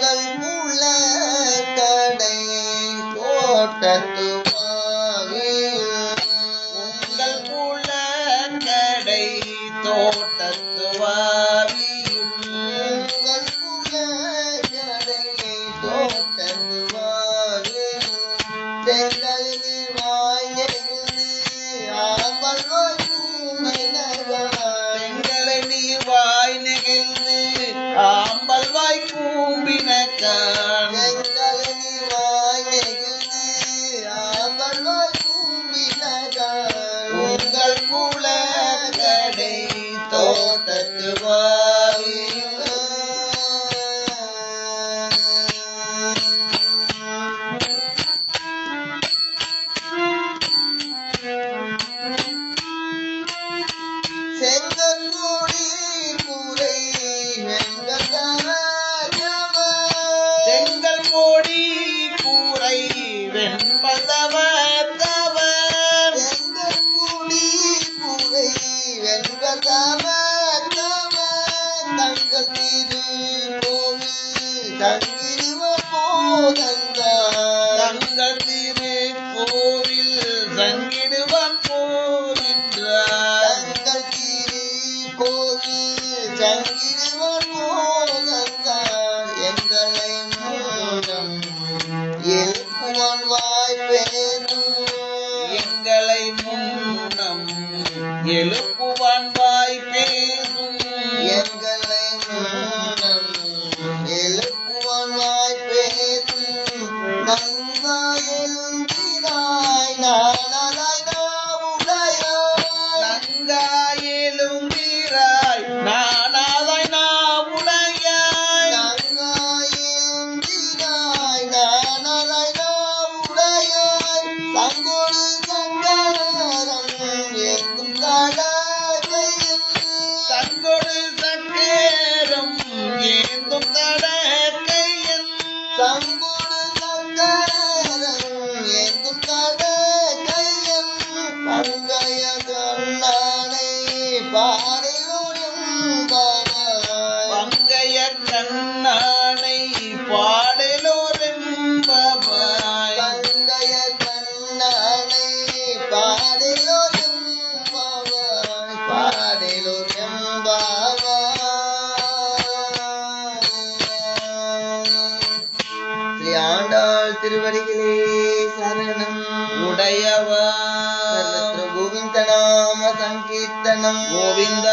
உங்கள் புல கடை தோட்டத்து உங்கள் புல கடை தோட்டத்து வாவியும் உங்கள் புல கடை தோட்டத்து வாவியும் செங்கல் வாய்ந்து ஆம்பல் செங்கலை நீர் வாய் நெகிழ்ந்து ஆம்பல் வாய் கூம்பினக்கான் செங்கலை நீர் வாய் நெகிழ்ந்து ஆம்பல் வாய் கூம்பினக்கான் உங்கள் புல கடை தோட்டத்து வாவியும் செங்கற்கூடி கூரை செங்கல் மூடி கூரை வெண்பதவத்தவர் செங்கல் மூடி கூரை வெண்பதவத்தவர் தங்கள் திரு கோவில் தங்கிடுவ போதந்தார் தங்கள் திரு கோவில் தங்கிடுவன் போகின்றார் தங்கள் திரு கோவில் தங்கிடுவன் போதந்தார் எங்களை மூலம் எழுப்புவான் வாய் பேசும் எங்களை முன்னம் எழுப்புவான் வாய் பேசும் எங்களை முன்னம் எழுப்புவான் வாய் பேசும் நன்றாய் எழுந்திராய் நானாய் நாவுடையாய் நன்றாய் எழுந்திராய் நானாய் நாவுடையாய் நன்றாய் எழுந்திராய் நானாய் நாவுடையாய் தங்கோடு சங்கரம் எங்கும் தடக்கையில் தங்கோடு சங்கரம் ஏந்தும் தடக்கையில் தங்கோடு சங்கரம் ஏந்தும் தடக்கையில் பங்கைய கண்ணானை பாடையோடும் பங்கைய கண்ணானை பாடலோரும் பவாய் பங்கைய கண்ணானை பாடலோரும் பவாய் பாடலோரும் ஸ்ரீ ஆண்டாள் திருவடிகளே சரணம் உடையவா கோவிந்த நாம சங்கீர்த்தனம் கோவிந்த